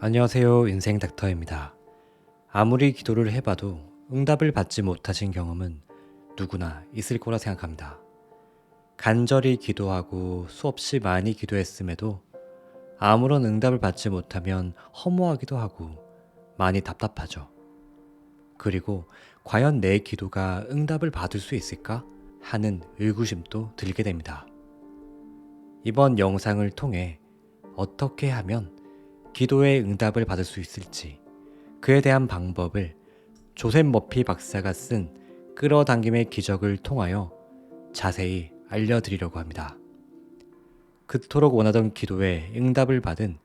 안녕하세요. 인생 닥터입니다. 아무리 기도를 해봐도 응답을 받지 못하신 경험은 누구나 있을 거라 생각합니다. 간절히 기도하고 수없이 많이 기도했음에도 아무런 응답을 받지 못하면 허무하기도 하고 많이 답답하죠. 그리고 과연 내 기도가 응답을 받을 수 있을까 하는 의구심도 들게 됩니다. 이번 영상을 통해 어떻게 하면 기도의 응답을 받을 수 있을지, 그에 대한 방법을 조셉 머피 박사가 쓴 끌어당김의 기적을 통하여 자세히 알려드리려고 합니다. 그토록 원하던 기도에 응답을 받은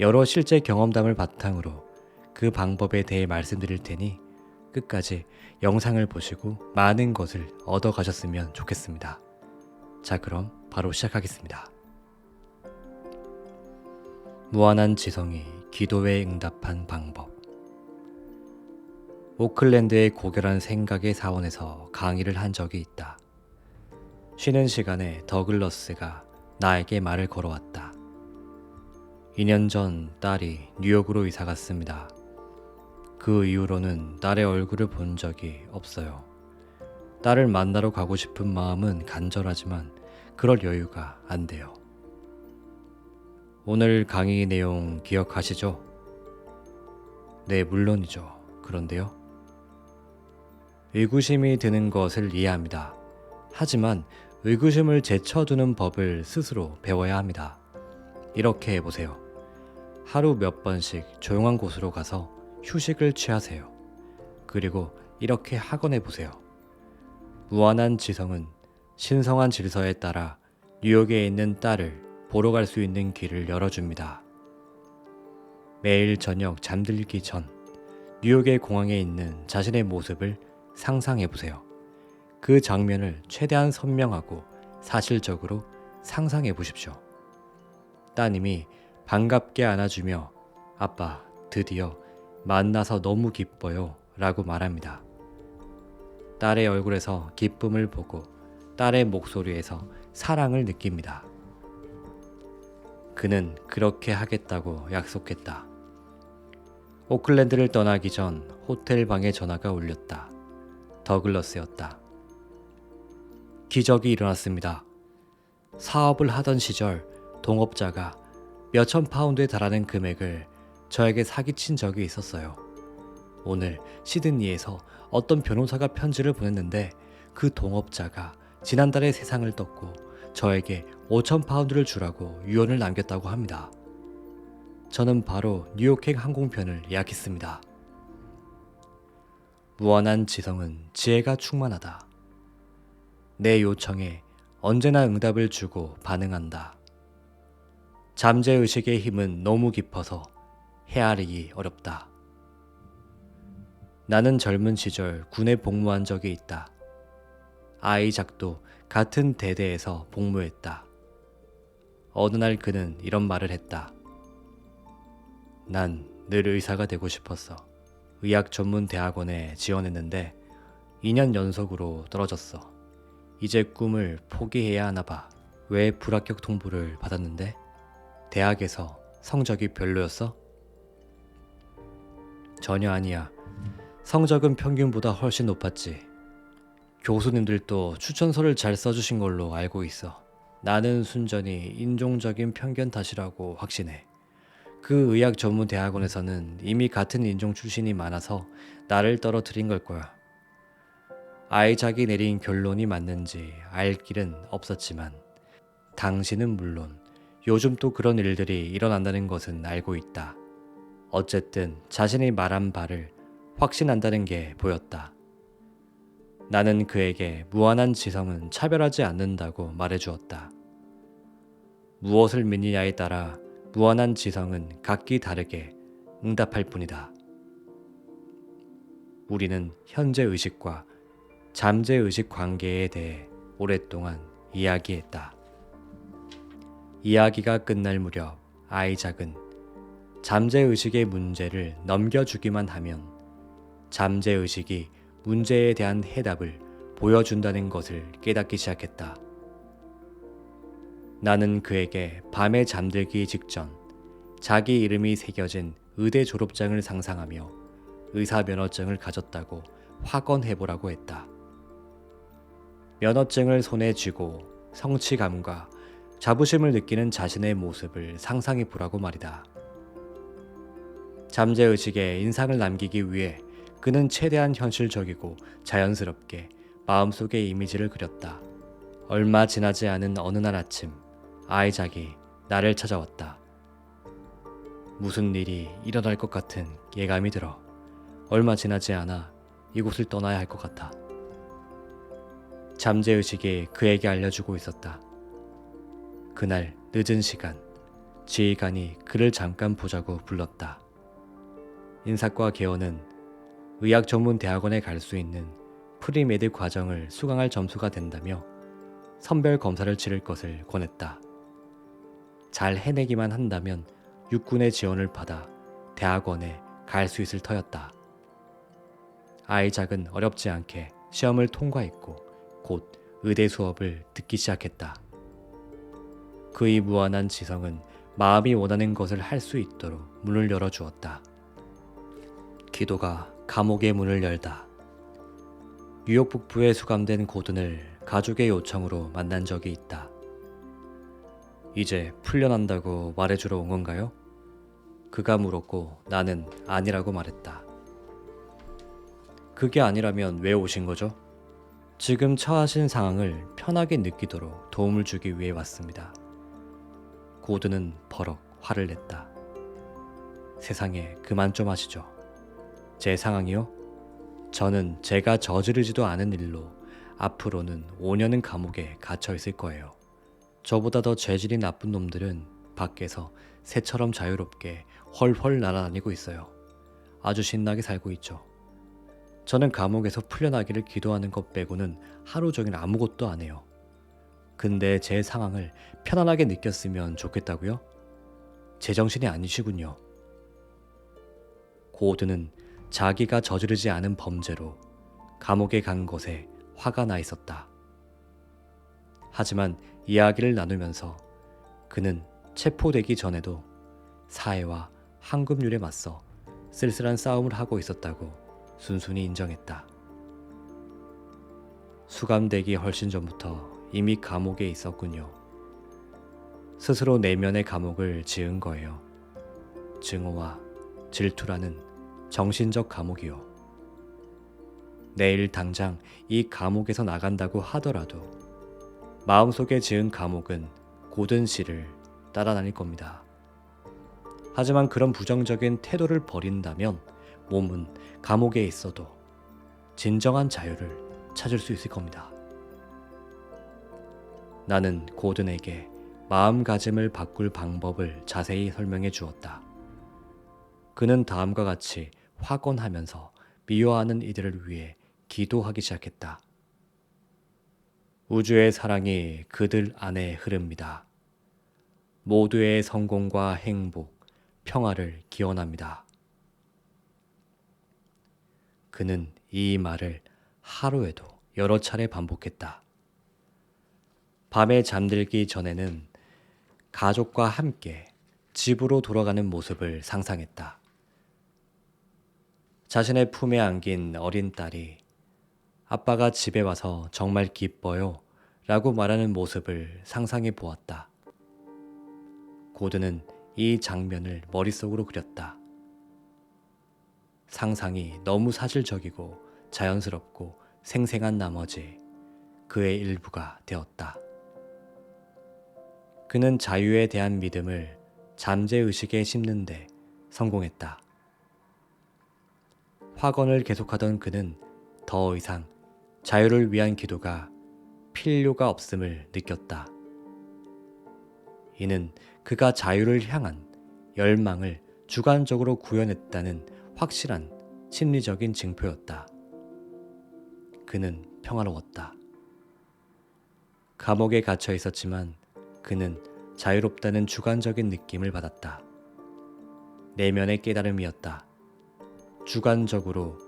여러 실제 경험담을 바탕으로 그 방법에 대해 말씀드릴 테니 끝까지 영상을 보시고 많은 것을 얻어 가셨으면 좋겠습니다. 자, 그럼 바로 시작하겠습니다. 무한한 지성이 기도에 응답한 방법. 오클랜드의 고결한 생각의 사원에서 강의를 한 적이 있다. 쉬는 시간에 더글러스가 나에게 말을 걸어왔다. 2년 전 딸이 뉴욕으로 이사 갔습니다. 그 이후로는 딸의 얼굴을 본 적이 없어요. 딸을 만나러 가고 싶은 마음은 간절하지만 그럴 여유가 안 돼요. 오늘 강의 내용 기억하시죠? 네, 물론이죠. 그런데요. 의구심이 드는 것을 이해합니다. 하지만 의구심을 제쳐두는 법을 스스로 배워야 합니다. 이렇게 해보세요. 하루 몇 번씩 조용한 곳으로 가서 휴식을 취하세요. 그리고 이렇게 학원해보세요. 무한한 지성은 신성한 질서에 따라 뉴욕에 있는 딸을 보러 갈 수 있는 길을 열어줍니다. 매일 저녁 잠들기 전 뉴욕의 공항에 있는 자신의 모습을 상상해보세요. 그 장면을 최대한 선명하고 사실적으로 상상해보십시오. 따님이 반갑게 안아주며 아빠, 드디어 만나서 너무 기뻐요 라고 말합니다. 딸의 얼굴에서 기쁨을 보고 딸의 목소리에서 사랑을 느낍니다. 그는 그렇게 하겠다고 약속했다. 오클랜드를 떠나기 전 호텔 방에 전화가 울렸다. 더글러스였다. 기적이 일어났습니다. 사업을 하던 시절 동업자가 몇천 파운드에 달하는 금액을 저에게 사기친 적이 있었어요. 오늘 시드니에서 어떤 변호사가 편지를 보냈는데 그 동업자가 지난달에 세상을 떴고 저에게 5천 파운드를 주라고 유언을 남겼다고 합니다. 저는 바로 뉴욕행 항공편을 예약했습니다. 무한한 지성은 지혜가 충만하다. 내 요청에 언제나 응답을 주고 반응한다. 잠재의식의 힘은 너무 깊어서 헤아리기 어렵다. 나는 젊은 시절 군에 복무한 적이 있다. 아이작도 같은 대대에서 복무했다. 어느 날 그는 이런 말을 했다. 난 늘 의사가 되고 싶었어. 의학 전문 대학원에 지원했는데 2년 연속으로 떨어졌어. 이제 꿈을 포기해야 하나 봐. 왜 불합격 통보를 받았는데? 대학에서 성적이 별로였어? 전혀 아니야. 성적은 평균보다 훨씬 높았지. 교수님들도 추천서를 잘 써주신 걸로 알고 있어. 나는 순전히 인종적인 편견 탓이라고 확신해. 그 의학 전문 대학원에서는 이미 같은 인종 출신이 많아서 나를 떨어뜨린 걸 거야. 아이작이 내린 결론이 맞는지 알 길은 없었지만 당신은 물론 요즘 또 그런 일들이 일어난다는 것은 알고 있다. 어쨌든 자신이 말한 바를 확신한다는 게 보였다. 나는 그에게 무한한 지성은 차별하지 않는다고 말해주었다. 무엇을 믿느냐에 따라 무한한 지성은 각기 다르게 응답할 뿐이다. 우리는 현재 의식과 잠재 의식 관계에 대해 오랫동안 이야기했다. 이야기가 끝날 무렵 아이작은 잠재 의식의 문제를 넘겨주기만 하면 잠재 의식이 문제에 대한 해답을 보여준다는 것을 깨닫기 시작했다. 나는 그에게 밤에 잠들기 직전 자기 이름이 새겨진 의대 졸업장을 상상하며 의사 면허증을 가졌다고 확언해보라고 했다. 면허증을 손에 쥐고 성취감과 자부심을 느끼는 자신의 모습을 상상해보라고 말이다. 잠재의식에 인상을 남기기 위해 그는 최대한 현실적이고 자연스럽게 마음속의 이미지를 그렸다. 얼마 지나지 않은 어느 날 아침, 아이작이 나를 찾아왔다. 무슨 일이 일어날 것 같은 예감이 들어 얼마 지나지 않아 이곳을 떠나야 할 것 같아. 잠재의식이 그에게 알려주고 있었다. 그날 늦은 시간, 지휘관이 그를 잠깐 보자고 불렀다. 인사과 개원은 의학 전문 대학원에 갈 수 있는 프리메드 과정을 수강할 점수가 된다며 선별 검사를 치를 것을 권했다. 잘 해내기만 한다면 육군의 지원을 받아 대학원에 갈 수 있을 터였다. 아이작은 어렵지 않게 시험을 통과했고 곧 의대 수업을 듣기 시작했다. 그의 무한한 지성은 마음이 원하는 것을 할 수 있도록 문을 열어주었다. 기도가 감옥의 문을 열다. 뉴욕 북부에 수감된 고든을 가족의 요청으로 만난 적이 있다. 이제 풀려난다고 말해주러 온 건가요? 그가 물었고 나는 아니라고 말했다. 그게 아니라면 왜 오신 거죠? 지금 처하신 상황을 편하게 느끼도록 도움을 주기 위해 왔습니다. 고든은 버럭 화를 냈다. 세상에 그만 좀 하시죠. 제 상황이요? 저는 제가 저지르지도 않은 일로 앞으로는 5년은 감옥에 갇혀 있을 거예요. 저보다 더 죄질이 나쁜 놈들은 밖에서 새처럼 자유롭게 헐헐 날아다니고 있어요. 아주 신나게 살고 있죠. 저는 감옥에서 풀려나기를 기도하는 것 빼고는 하루 종일 아무것도 안 해요. 근데 제 상황을 편안하게 느꼈으면 좋겠다고요? 제정신이 아니시군요. 고든은 자기가 저지르지 않은 범죄로 감옥에 간 것에 화가 나 있었다. 하지만 이야기를 나누면서 그는 체포되기 전에도 사회와 황금률에 맞서 쓸쓸한 싸움을 하고 있었다고 순순히 인정했다. 수감되기 훨씬 전부터 이미 감옥에 있었군요. 스스로 내면의 감옥을 지은 거예요. 증오와 질투라는 정신적 감옥이요. 내일 당장 이 감옥에서 나간다고 하더라도 마음속에 지은 감옥은 고든 씨를 따라다닐 겁니다. 하지만 그런 부정적인 태도를 버린다면 몸은 감옥에 있어도 진정한 자유를 찾을 수 있을 겁니다. 나는 고든에게 마음가짐을 바꿀 방법을 자세히 설명해 주었다. 그는 다음과 같이 확언하면서 미워하는 이들을 위해 기도하기 시작했다. 우주의 사랑이 그들 안에 흐릅니다. 모두의 성공과 행복, 평화를 기원합니다. 그는 이 말을 하루에도 여러 차례 반복했다. 밤에 잠들기 전에는 가족과 함께 집으로 돌아가는 모습을 상상했다. 자신의 품에 안긴 어린 딸이 아빠가 집에 와서 정말 기뻐요 라고 말하는 모습을 상상해 보았다. 고든은 이 장면을 머릿속으로 그렸다. 상상이 너무 사실적이고 자연스럽고 생생한 나머지 그의 일부가 되었다. 그는 자유에 대한 믿음을 잠재의식에 심는데 성공했다. 확언을 계속하던 그는 더 이상 자유를 위한 기도가 필요가 없음을 느꼈다. 이는 그가 자유를 향한 열망을 주관적으로 구현했다는 확실한 심리적인 징표였다. 그는 평화로웠다. 감옥에 갇혀 있었지만 그는 자유롭다는 주관적인 느낌을 받았다. 내면의 깨달음이었다. 주관적으로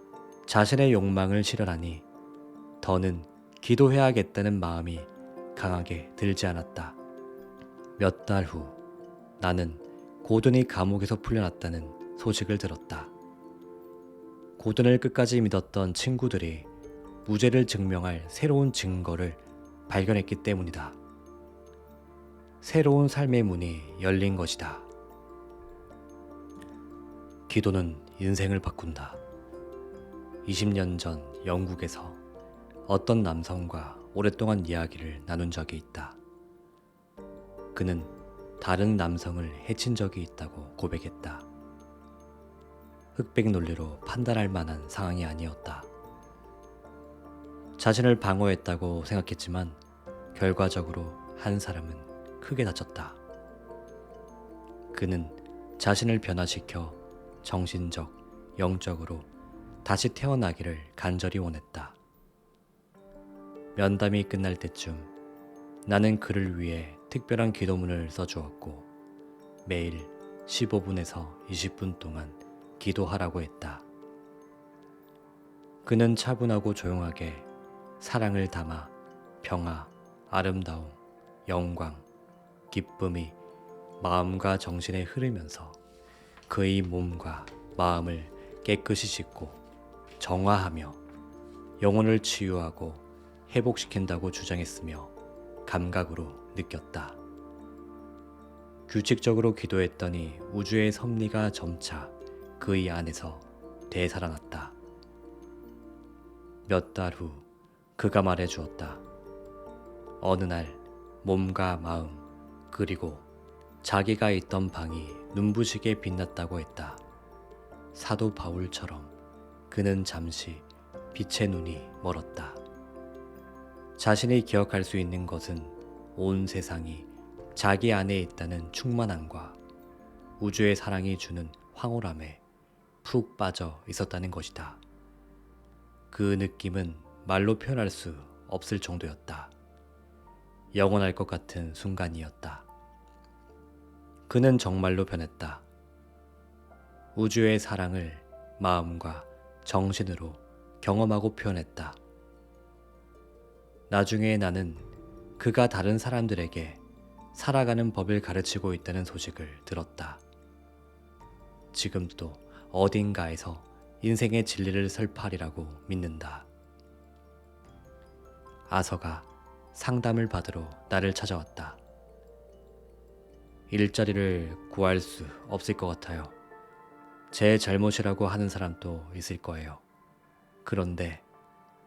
자신의 욕망을 실현하니 더는 기도해야겠다는 마음이 강하게 들지 않았다. 몇 달 후 나는 고든이 감옥에서 풀려났다는 소식을 들었다. 고든을 끝까지 믿었던 친구들이 무죄를 증명할 새로운 증거를 발견했기 때문이다. 새로운 삶의 문이 열린 것이다. 기도는 인생을 바꾼다. 20년 전 영국에서 어떤 남성과 오랫동안 이야기를 나눈 적이 있다. 그는 다른 남성을 해친 적이 있다고 고백했다. 흑백 논리로 판단할 만한 상황이 아니었다. 자신을 방어했다고 생각했지만 결과적으로 한 사람은 크게 다쳤다. 그는 자신을 변화시켜 정신적, 영적으로 다시 태어나기를 간절히 원했다. 면담이 끝날 때쯤 나는 그를 위해 특별한 기도문을 써주었고 매일 15분에서 20분 동안 기도하라고 했다. 그는 차분하고 조용하게 사랑을 담아 평화, 아름다움, 영광, 기쁨이 마음과 정신에 흐르면서 그의 몸과 마음을 깨끗이 씻고 정화하며 영혼을 치유하고 회복시킨다고 주장했으며 감각으로 느꼈다. 규칙적으로 기도했더니 우주의 섭리가 점차 그의 안에서 되살아났다. 몇 달 후 그가 말해주었다. 어느 날 몸과 마음 그리고 자기가 있던 방이 눈부시게 빛났다고 했다. 사도 바울처럼 그는 잠시 빛의 눈이 멀었다. 자신이 기억할 수 있는 것은 온 세상이 자기 안에 있다는 충만함과 우주의 사랑이 주는 황홀함에 푹 빠져 있었다는 것이다. 그 느낌은 말로 표현할 수 없을 정도였다. 영원할 것 같은 순간이었다. 그는 정말로 변했다. 우주의 사랑을 마음과 정신으로 경험하고 표현했다. 나중에 나는 그가 다른 사람들에게 살아가는 법을 가르치고 있다는 소식을 들었다. 지금도 어딘가에서 인생의 진리를 설파하리라고 믿는다. 아서가 상담을 받으러 나를 찾아왔다. 일자리를 구할 수 없을 것 같아요. 제 잘못이라고 하는 사람도 있을 거예요. 그런데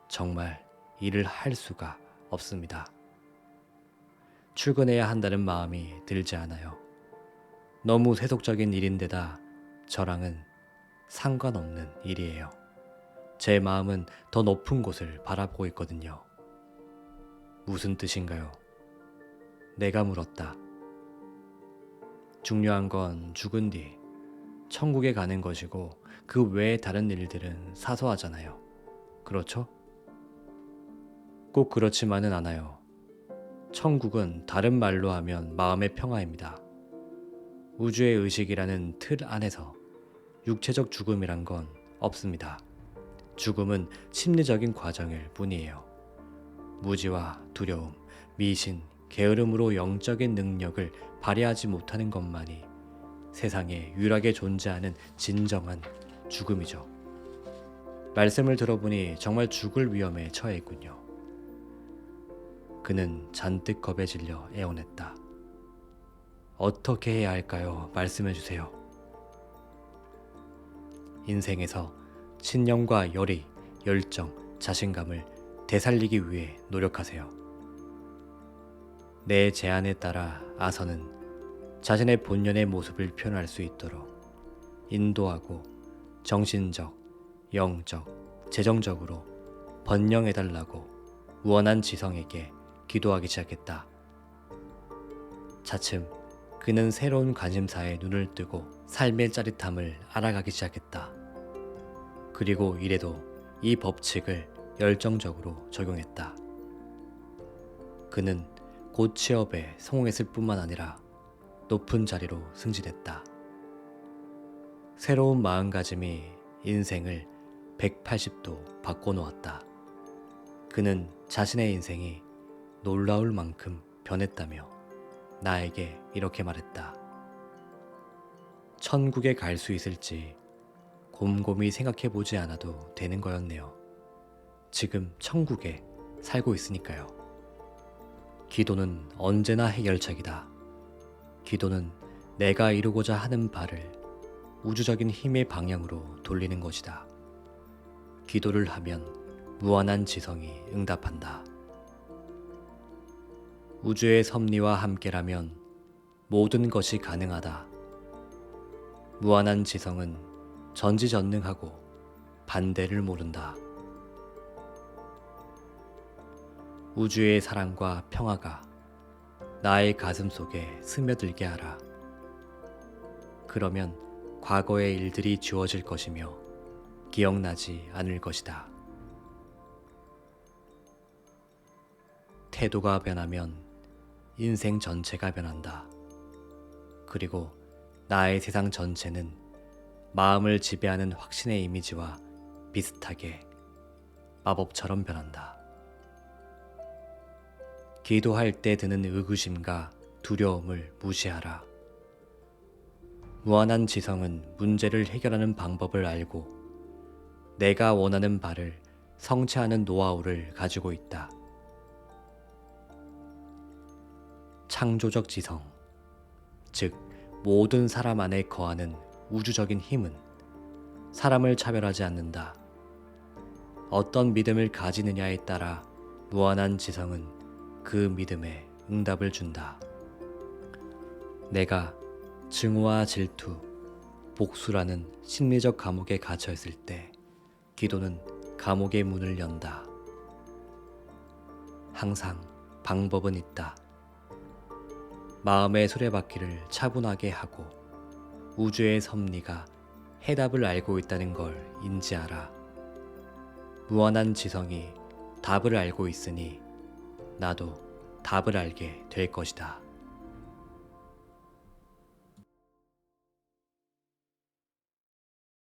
정말 일을 할 수가 없습니다. 출근해야 한다는 마음이 들지 않아요. 너무 세속적인 일인데다 저랑은 상관없는 일이에요. 제 마음은 더 높은 곳을 바라보고 있거든요. 무슨 뜻인가요? 내가 물었다. 중요한 건 죽은 뒤 천국에 가는 것이고 그 외의 다른 일들은 사소하잖아요. 그렇죠? 꼭 그렇지만은 않아요. 천국은 다른 말로 하면 마음의 평화입니다. 우주의 의식이라는 틀 안에서 육체적 죽음이란 건 없습니다. 죽음은 심리적인 과정일 뿐이에요. 무지와 두려움, 미신, 게으름으로 영적인 능력을 발휘하지 못하는 것만이 세상에 유일하게 존재하는 진정한 죽음이죠. 말씀을 들어보니 정말 죽을 위험에 처해 있군요. 그는 잔뜩 겁에 질려 애원했다. 어떻게 해야 할까요? 말씀해 주세요. 인생에서 신념과 열의, 열정, 자신감을 되살리기 위해 노력하세요. 내 제안에 따라 아서는 자신의 본연의 모습을 표현할 수 있도록 인도하고 정신적, 영적, 재정적으로 번영해달라고 무한한 지성에게 기도하기 시작했다. 차츰 그는 새로운 관심사에 눈을 뜨고 삶의 짜릿함을 알아가기 시작했다. 그리고 이래도 이 법칙을 열정적으로 적용했다. 그는 곧 취업에 성공했을 뿐만 아니라 높은 자리로 승진했다. 새로운 마음가짐이 인생을 180도 바꿔놓았다. 그는 자신의 인생이 놀라울 만큼 변했다며 나에게 이렇게 말했다. 천국에 갈 수 있을지 곰곰이 생각해 보지 않아도 되는 거였네요. 지금 천국에 살고 있으니까요. 기도는 언제나 해결책이다. 기도는 내가 이루고자 하는 바를 우주적인 힘의 방향으로 돌리는 것이다. 기도를 하면 무한한 지성이 응답한다. 우주의 섭리와 함께라면 모든 것이 가능하다. 무한한 지성은 전지전능하고 반대를 모른다. 우주의 사랑과 평화가 나의 가슴 속에 스며들게 하라. 그러면 과거의 일들이 지워질 것이며 기억나지 않을 것이다. 태도가 변하면 인생 전체가 변한다. 그리고 나의 세상 전체는 마음을 지배하는 확신의 이미지와 비슷하게 마법처럼 변한다. 기도할 때 드는 의구심과 두려움을 무시하라. 무한한 지성은 문제를 해결하는 방법을 알고 내가 원하는 바를 성취하는 노하우를 가지고 있다. 창조적 지성, 즉 모든 사람 안에 거하는 우주적인 힘은 사람을 차별하지 않는다. 어떤 믿음을 가지느냐에 따라 무한한 지성은 그 믿음에 응답을 준다. 내가 증오와 질투, 복수라는 심리적 감옥에 갇혀 있을 때 기도는 감옥의 문을 연다. 항상 방법은 있다. 마음의 수레바퀴를 차분하게 하고 우주의 섭리가 해답을 알고 있다는 걸 인지하라. 무한한 지성이 답을 알고 있으니 나도 답을 알게 될 것이다.